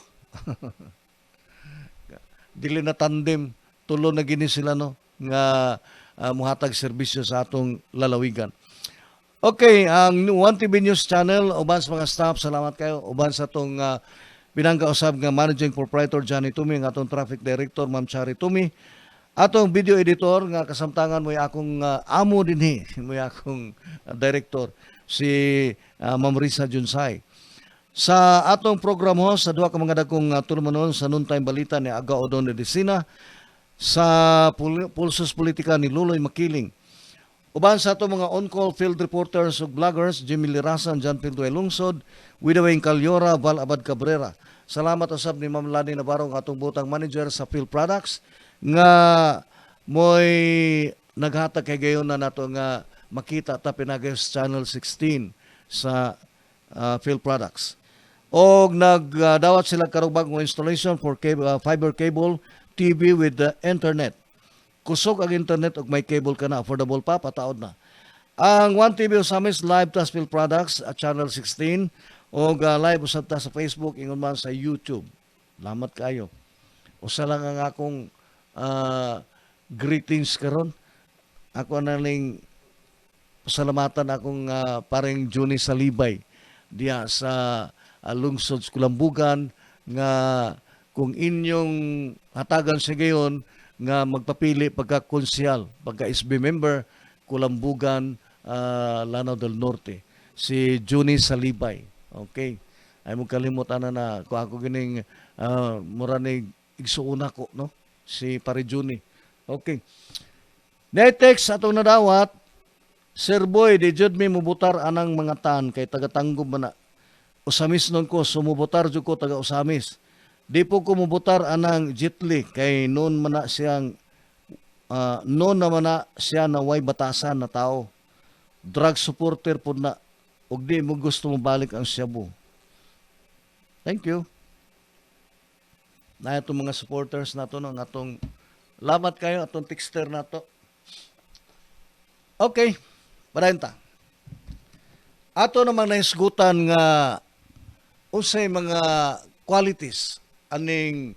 dili na tandem tulo na gini sila no nga muhatag serbisyo sa atong lalawigan. Okay, ang 1TV News Channel uban sa mga staff, salamat kayo uban sa atong pinanggausab nga Managing Proprietor Johnny Tumi, ang atong Traffic Director Ma'am Chari Tumi, atong Video Editor nga kasamtangan mo akong amo dinhi mo akong Director si Ma'am Risa Junsay. Sa atong program ho, sa duha ka mga dakong tulumanon sa noontime balita ni Aga Odon de Decina, sa Pulsos Politika ni Luloy Makiling. Uban sa atong mga on-call field reporters ug vloggers, Jimmy Lirasan, John Pinto Lungsod, Widawing Calyora, Val Abad Cabrera. Salamat usab ni Ma'am Lani Navarro, ang atong butang manager sa Field Products, nga mo'y naghatag kay gayon na nato nga makita ta pinagayos Channel 16 sa Field Products. O nagdawat sila karong bagong installation for fiber cable TV with the internet. Kusog ang internet ug may cable ka na, affordable pa, pataod na. Ang 1TV Osamis live tas Field Products at Channel 16 o live usab ta sa Facebook ingon man sa YouTube. Salamat kayo. Usa lang ang akong greetings karon. Ako na ning pasalamatan akong paring Juni Salibay diya sa lungsod sa Kulambugan nga kung inyong hatagan sa gayon nga magpapili pagka-konsyal, pagka-SB member, Kulambugan, Lanao del Norte. Si Juni Salibay. Okay. Ay mo kalimutan na kung ako gining mura ni igsuuna ko, no? Si Pare Juni. Okay. Netex atong nadawat, Sir Boy, di jud mi mubutar anang mga tan kay taga-Tanggob man na. Usamis nun ko, sumubutar jud ko taga-Usamis. Di po ko mubutar anang Jitli kay noon man na siyang noon naman na siya na way batasan na tao. Drug supporter po na ug di mo gusto mo balik ang Cebu. Thank you. Na itong mga supporters nato no, atong lamat kayo atong texter nato. Okay, parenta. Ato namang naisgutan nga unsay mga qualities aning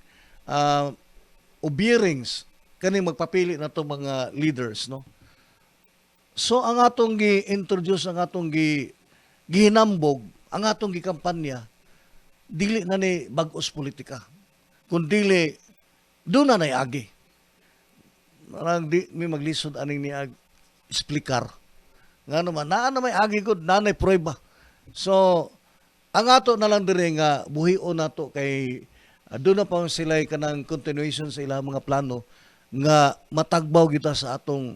ubirings kaning magpapili na itong mga leaders, no? So ang atong gi-introduce, ang atong gihinambog, ang atong gikampanya dili na ni bag-os politika. Kundili doon na naiagi. Marang di may maglisod aning ni explicar. Nga naman, naa na may agi ko, nanay prueba. So, ang ato na lang dire nga buhion nato kay doon na pa sila kanang continuation sa ilang mga plano nga matagbaw kita sa atong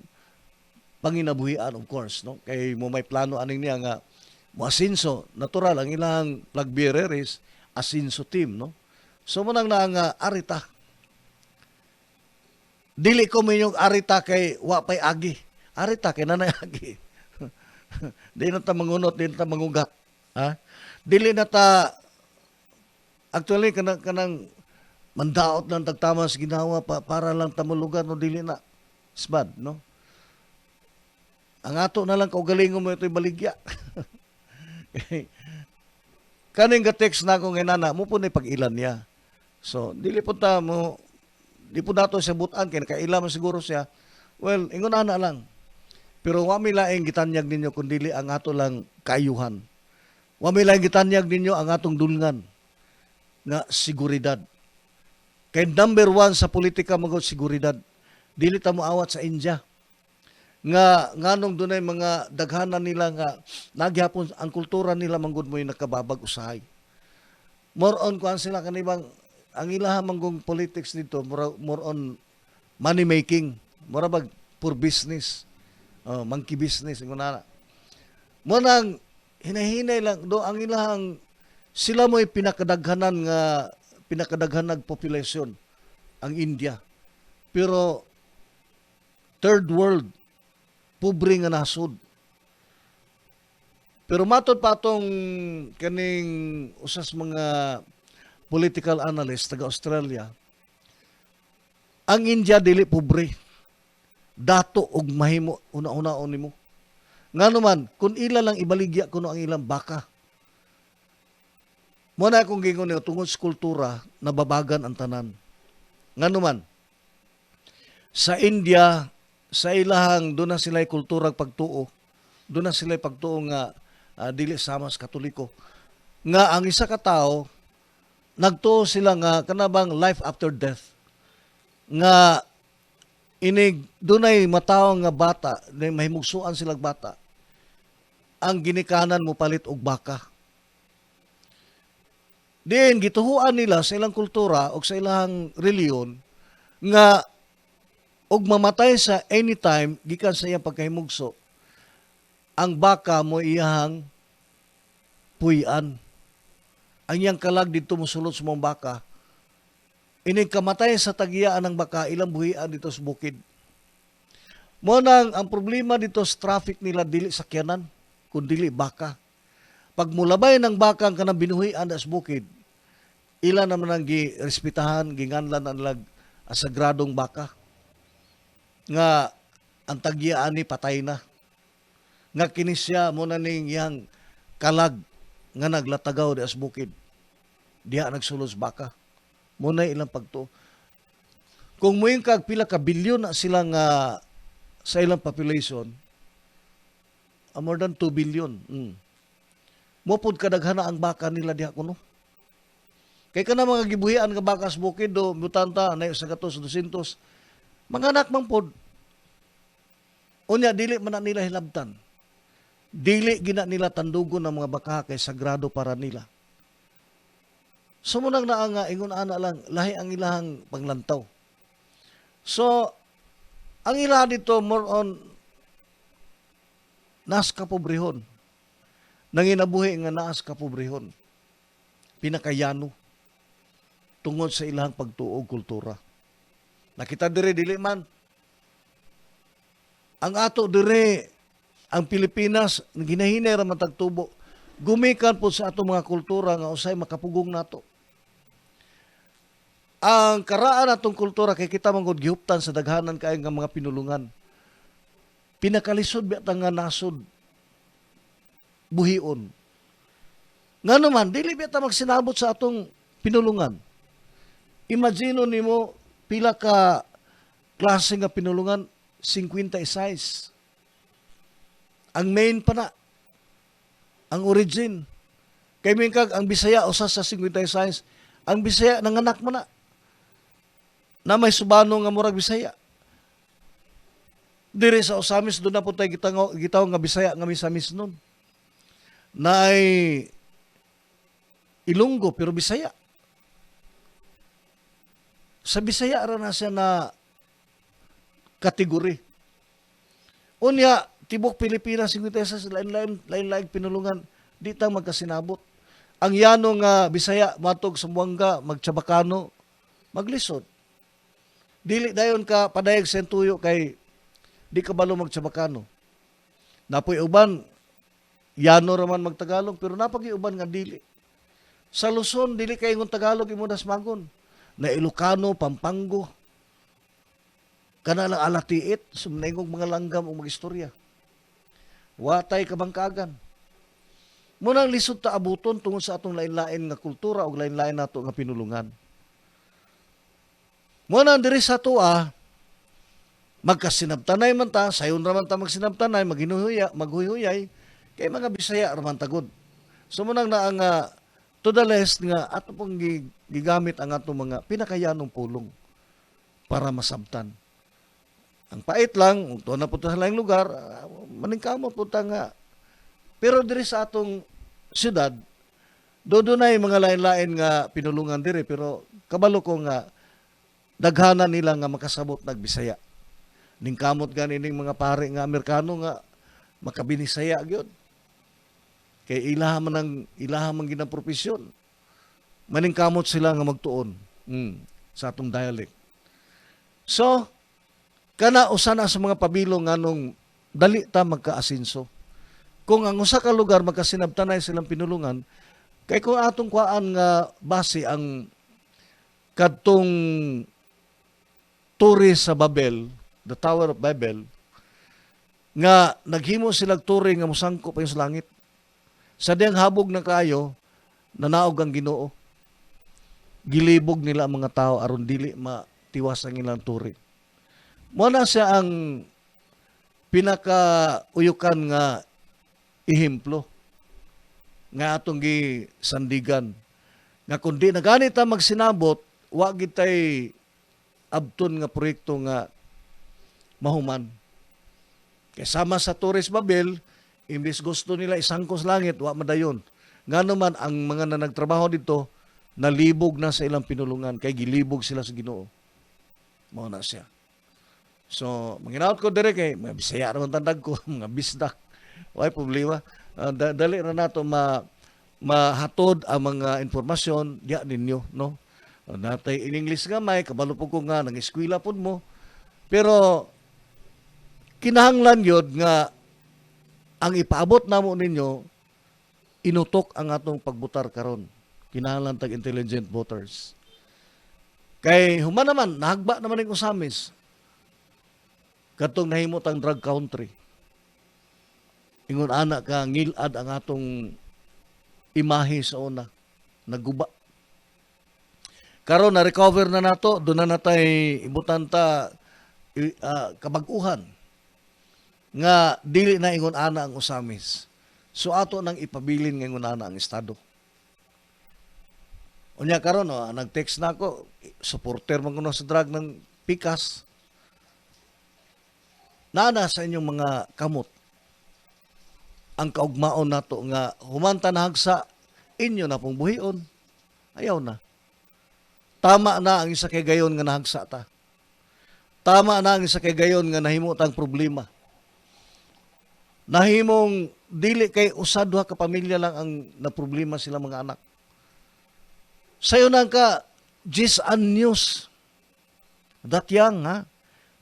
panginabuhian, of course, no? Kay mo may plano aning niya nga moasinso, natural ang ilang flag bearer is asinso team, no? So manang na nga arita. Dili ko minyong arita kay wa pay agi. Arita kay nanay agi. Di na ta mangunot, di na ta mangugat. Ha? Dili na ta actually kanang mandaot ng tagtama sa ginawa para lang tamulugan no dili na. Isbad, no? Ang ato na lang kaugalingon mo ito'y baligya. Kaning ga-text na akong inana, mo po na pag-ilan niya. So, dili po ta mo, di po nato siya butan, kaya nakailan mo siguro siya. Well, ingon ana lang. Pero wa mi laing gitanyag ninyo kundili ang ato lang kaayuhan. Wa mi laing gitanyag ninyo ang atong dulngan nga seguridad. Kay number 1 sa politika magod seguridad. Dili ta moawat sa India. Nganong dunay mga daghanan nila nga nagyapon ang kultura nila manggod mo yung nakababag usahay. More on kuan sila kanibang ang ilaha manggong politics dito more on money making, more bag for business. Monkey business ngunana. Mo nang hinahinay lang do ang ilahang sila mo'y pinakadaghanag population ang India. Pero third world pobre nga nasod. Pero matod pa atong kaning usas mga political analyst taga Australia, ang India dili pobre. Dato og mahimo una-unaon nimo. Ngano man kun ila lang ibaligya kuno ang ilang baka. Mo na akong gingon niyo tungod sa kultura nababagan ang tanan. Ngano man sa India sa ilahang doon na sila'y kulturang pagtuo, doon na sila'y pagtuo nga dili sama sa Katoliko. Nga ang isa ka tao, nagtuo sila nga kanabang life after death. Nga inig doon ay matao nga bata, mahimugsuan silang bata, ang ginikanan mo palit og baka. Then gituhuan nila sa ilang kultura o sa ilang reliyon nga og mamatay sa anytime gikan sa iyang pagkahimugso. Ang baka mo iyang puy-an. Ang iyang kalag dito musulod sa mga baka. Ining kamatay sa tagiyaan ng baka ilang buhian dito sa bukid. Mo nang ang problema dito sa traffic nila dili sakyanan kun dili baka. Pag mulabay ng baka ang kanang binuhian sa bukid, ilan naman ang girespetahan, ginganlan ang asagradong baka. Nga ang tagyaan ni patay na. Nga kinisya mo na ning yang kalag nga naglatagaw di as bukid. Diha nagsulos baka. Mo na ilang pagtuo. Kung muing kag pila ka bilyon na sila nga sa ilang population, more than 2 billion. Mopod kadaghana ang baka nila diha kuno. Kay kana mga gibuhian nga baka sa bukid do mutanta na sa 200. Mga anak man pod. Unya dili man na nila hilabtan. Dili gina nila tandugon ng mga baka kay sagrado para nila. Sumunang na nga ingon ana lang lahi ang ilahang panglantaw. So ang ilaha dito more on nas kapobrehon. Nanginabuhi nga naas kapobrehon. Pinakayano tungod sa ilahang pagtuo og kultura. Nakita dire dili man ang ato dire ang Pilipinas ginahinay ra man tagtubo. Gumikan po sa ato mga kultura nga usay makapugong nato. Ang karaan atong kultura kay kita manggod gihuptan sa daghanan kay nga mga pinulungan. Pinakalisod biya nga nasod buhion. Nga naman, dili biya ta magsinabot sa atong pinulungan. Imagine nimo pila ka klase nga pinulungan 56. Ang main pa na. Ang origin. Kay mingkag ang Bisaya usa sa 56, ang Bisaya nanganak mo na. Na may subano nga murag Bisaya. Diri sa Osamis doon na po tayo gitaw nga Bisaya nga Misamis nun. Na ay Ilonggo pero Bisaya. Sa Bisaya ra na siya na kategori. Unya tibok Pilipinas 56 lain-lain pinulungan di ta magkasinabot. Ang yano nga Bisaya matog sa Buanga, magtsabakano, maglisod. Dili dayon ka padayag sentuyo kay di ka balo magtsabakano. Napoy uban yano raman magtagalog pero napagi uban nga dili. Sa Luzon dili kay ingon Tagalog imo dasmagon. Na Ilocano, Pampango. Kana lang alatiit sumnaingog mga langgam o magistorya. Watay kabangkagan. Munang lisod ta abuton tungod sa atong lain-lain nga kultura o lain-lain nato nga pinulungan. Muna diri sa tuwa, magkasinabtanay man ta, sayon raman ta magsinabtanay, maghuyuyay, kay mga Bisaya raman tagod. So munang na ang to the less nga ato pong gigamit ang atong mga pinakayanong pulong para masabtan. Ang pait lang, ito na po sa laing lugar, maningkamot po ta nga. Pero diri sa atong syudad, doon ay mga lain-lain nga pinulungan diri, pero kabalo ko nga, daghanan nila nga makasabot nagbisaya. Ningkamot gani ning mga pare nga Amerikano nga makabinisaya gyud. Kay ilaha man ginang propesyon. Maningkamot sila nga magtuon sa atong dialect. So kana usa na sa mga pabilong nganong dali ta magkaasinso. Kung ang usa ka lugar magkasinabtanay silang pinulungan, kay kung atong kuan nga base ang kadtong turi sa Babel, the Tower of Babel, nga naghimo silang turi nga musangko pa yung sa langit. Sa diyang habog na kayo, nanaog ang Ginoo. Gilibog nila ang mga tao aron dili matiwas ang ilang turi. Muna siya ang pinakauyukan nga ihemplo nga atong gisandigan. Nga kundi na ganit ang magsinabot, wa gitay abton nga proyekto nga mahuman. Kaya sama sa Torres Babel, imbis gusto nila isangkos langit, wa madayon. Nga naman ang mga na nagtrabaho dito, nalibog na sa ilang pinulungan kay gilibog sila sa Ginoo. Mao na siya. So, manginaot ko dire kay mga Bisaya naman tandag ko, mga bisdak. Why problema? Dali ra nato mahatod ang mga informasyon diya ninyo, no? Natay in English nga may kabalo po ko nga nang eskwela pud mo. Pero kinahanglan yun nga ang ipaabot namo ninyo inutok ang atong pagbutar karon. Kinahanglan tag intelligent voters. Kay human naman nahagba naman ning usamis. Katong nahimot ang drug country. Ingon ana ka ngilad ang atong imahe sa una. Naguba. Karon na recover na nato, do na natay ibutan ta kabag-uhan nga dili na ingon ana ang usamis. So ato nang ipabilin nga ingon ana ang estado. Unya karon nag-text na ako, supporter man kuno sa drug ng Pikas. Nana sa inyong mga kamot ang kaugmaon nato nga humanta na hagsa inyo na pong buhion. Ayaw na. Tama na ang isa kay gayon nga nahagsa ta. Tama na ang isa kay gayon nga nahimot ang problema. Nahimong dili kay usa duha ka pamilya lang ang naproblema sila mga anak. Sayo na ka 10 anyos. That young, ha?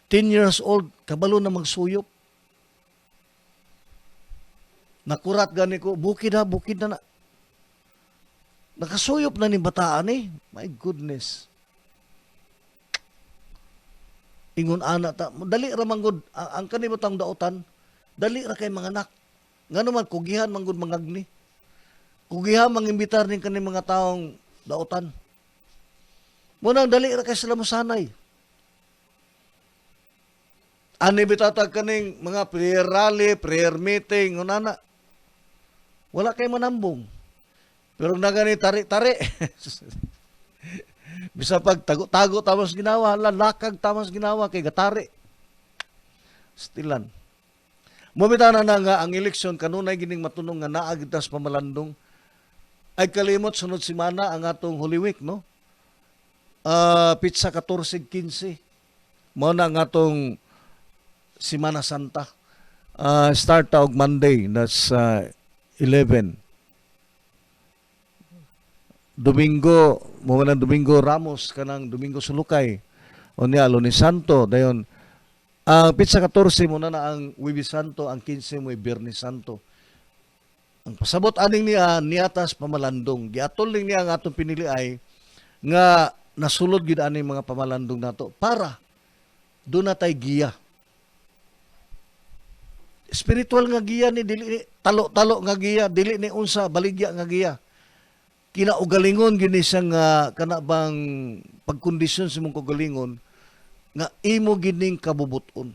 10 years old, kabalo na magsuyop. Nakurat gani ko, bukid na. Nakasuyop na ni bataan eh. My goodness. Ingon ana ta, dali ra manggod ang kanibutang daotan, dali ra kay mga anak. Ngano man kugihan manggod mangagni. Kugihan mangimbitar ning kani mga taong daotan. Munang dali ra kay sila mosanay. Ani bitatag kaning mga prayer rally, prayer meeting, unana. Wala kay manambong. Pero nagani tari-tari. Bisa pag tago-tago tamas ginawa, lalakag tamas ginawa kay gatari. Stilan. Mumita na nga ang eleksyon kanunay gining matunong nga naagdas pamalandong ay kalimot sunod simana ang atong Holy Week, no? Pizza 14-15. Mao na ang atong Semana Santa. Start og Monday, that's 11. Domingo, mga Domingo Ramos, kanang Domingo Sulukay. O niya, Lunes Santo. Dayon, ang Pizza 14 muna na ang Huwebes Santo, ang 15 mo Biyernes Santo. Ang pasabot aning niya, niatas pamalandong. Giatol ning niya ang atong pinili ay nga nasulod gid aning mga pamalandong nato para doon na tay giya. Spiritual nga giya ni dili ni talo-talo nga giya, dili ni unsa baligya nga giya. Kinaugalingon gini siya nga kanabang pagkondisyon sa mong kaugalingon nga imo gining kabubuton.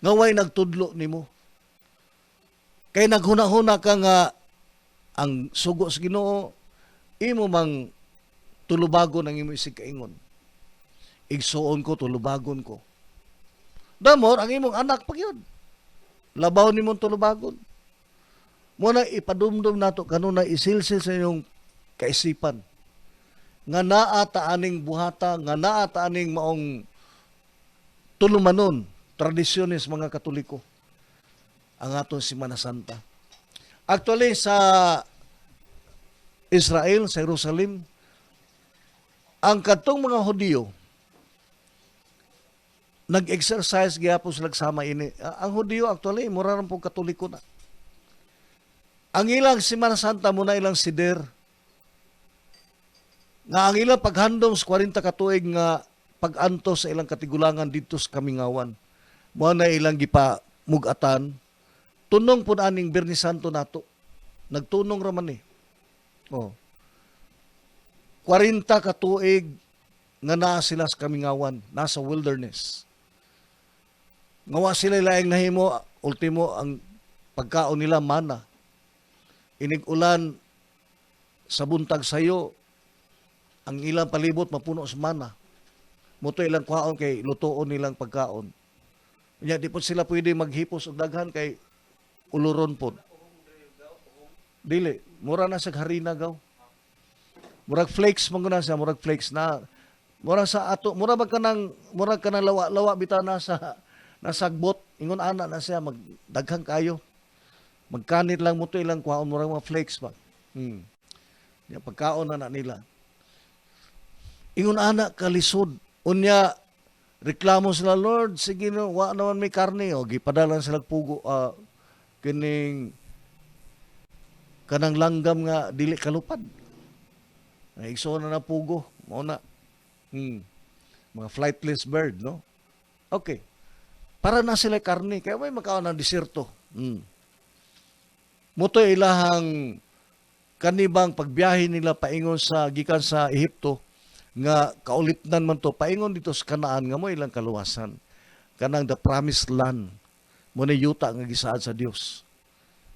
Nga way nagtudlo nimo. Kay naghuna-huna ka nga ang sugo sa Ginoo imo mang tulubagon ang imo isig kaingon. Igsuon ko tulubagon ko. Damor ang imong anak pagyud. Labaw nimong tulubagon. Muna ipadumdum nato kanuna isilsil sa inyong kaisipan. Nga naata aning buhata, nga naata aning maong tulumanon, tradisyones mga Katoliko. Ang atong Semana Santa. Actually, sa Israel, sa Jerusalem, ang katong mga Hudiyo, nag-exercise gyapon sila sama ini. Ang Hudiyo actually mura ran po Katoliko na. Ang ilang Semana Santa muna ilang sider. Nga ang ilang paghandom sa 40 katuig nga pag-anto sa ilang katigulangan dito sa Kamingawan. Mo na ilang gipa mugatan. Tunong po aning Biyernes Santo nato. Nagtunong raman eh. Oh. 40 katuig nga naa sila sa Kamingawan, nasa wilderness. Ngawa sila laing nahimo, ultimo ang pagkaon nila mana. Inig-ulan sa buntag sayo, ang ilang palibot mapuno sa mana. Muto ilang kwaon kay lutoon nilang pagkaon. Kanya di po sila pwede maghipos og daghan kay uluron po. Dili, mura na sa harina gaw. Murag flakes man guna siya, murag flakes na murag sa ato, murag ka nang lawa bitaw na sa nasagbot, ingon ana na siya magdaghang kayo. Magkanit lang mo to ilang kwaon murag mga flakes ba. Ya pagkaon na nila. Ingon ana kalisod. Unya reklamo sila, Lord, sige no, wa naman may karne o gipadalan sila pugo kining kanang langgam nga dili kalupad. Naigso na pugo, mao na. Mga flightless bird, no? Okay. Para na sila karne, kaya may makaon ng diserto. Muto ilahang kanibang pagbiyahe nila paingon sa gikan sa Ehipto nga kaulipnan man to paingon dito sa Kanaan nga mo ilang kaluwasan. Kanang the promised land. Mo na yuta nga gisaad sa Dios.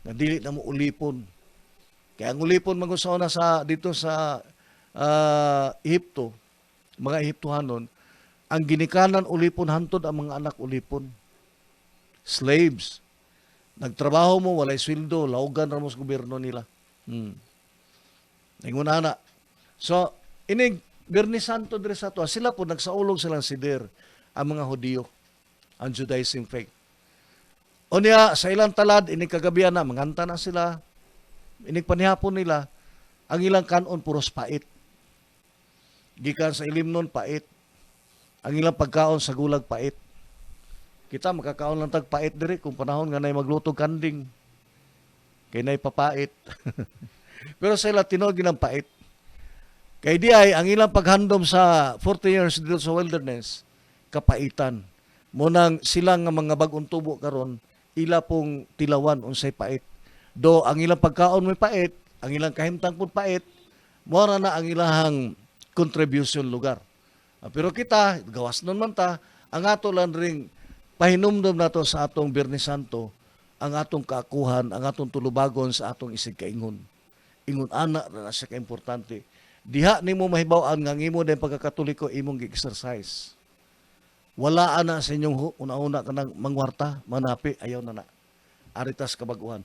Nga dili na mo ulipon. Kaya ang ulipon magusona sa dito sa Ehipto, mga Ehiptohanon, ang ginikanan ulipon hantod ang mga anak ulipon. Slaves. Nagtrabaho mo, walay sweldo, laugan ramos gobyerno nila. Ingunana. So, inig Birni Santo dire sa to, sila po nagsaulog silang sider ang mga Hudiyo, ang Judaism faith. O niya, sa ilang talad, inig kagabihan na, manganta na sila, inig panihapon nila, ang ilang kanon puros pait. Gikan sa ilim nun, pait. Ang ilang pagkaon sa gulag, pait. Kita makakaon lang tagpait dire kung panahon nga na'y magluto kanding. Kaya na'y papait. Pero sa ilang tinogin ang pait. Kaya di ay, ang ilang paghandom sa 40 years dito sa wilderness, kapaitan. Munang silang nga mga bagong tubo karon, ila pong tilawan unsay pait. Do ang ilang pagkaon may pait, ang ilang kahimtang pun pait, mora na ang ilang contribution lugar. Pero kita, gawas nun man ta, ang ato lang ring pahinumdom nato sa atong Biyernes Santo, ang atong kaakuhan, ang atong tulubagon sa atong isig kaingon. Ingon ana na siya ka-importante. Diha nimo mahibaw-an nga imo dahil pagkakatoliko imong gi-exercise. Wala ana sa inyong una-una ka ng mangwarta, manapi, ayaw na na. Aritas kabaguhan.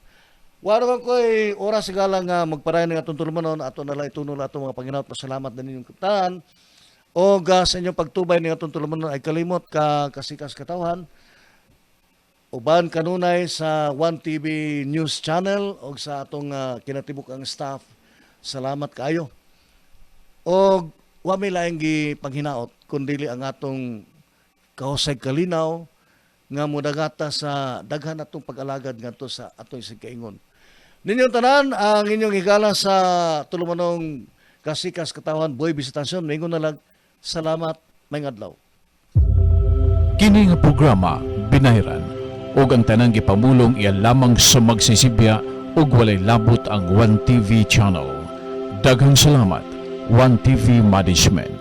Wala naman ko oras sigala nga magparayan ng atong tulumanon, ato na lang itunol atong mga Panginoon. Pasalamat na ninyong kataan. O sa inyong pagtubay ng atong tulumanon ay kalimot kasikas katawhan. Uban kanunay sa 1TV News Channel o sa atong kinatibuk ang staff. Salamat kayo. O wa may laing gipanghinaot kundi ang atong kahusay kalinaw nga modagata sa daghan atong pag-alagad ngadto sa atong isig kaingon. Ninyong tanan ang inyong higala sa tulumanong kasikas katawhan boy bisitasyon mingon na lang salamat may adlaw. Kini nga programa binayran ug ang tanang gipamulong iya lamang sa magsisibya ug walay labot ang 1TV channel. Daghang salamat 1TV Management.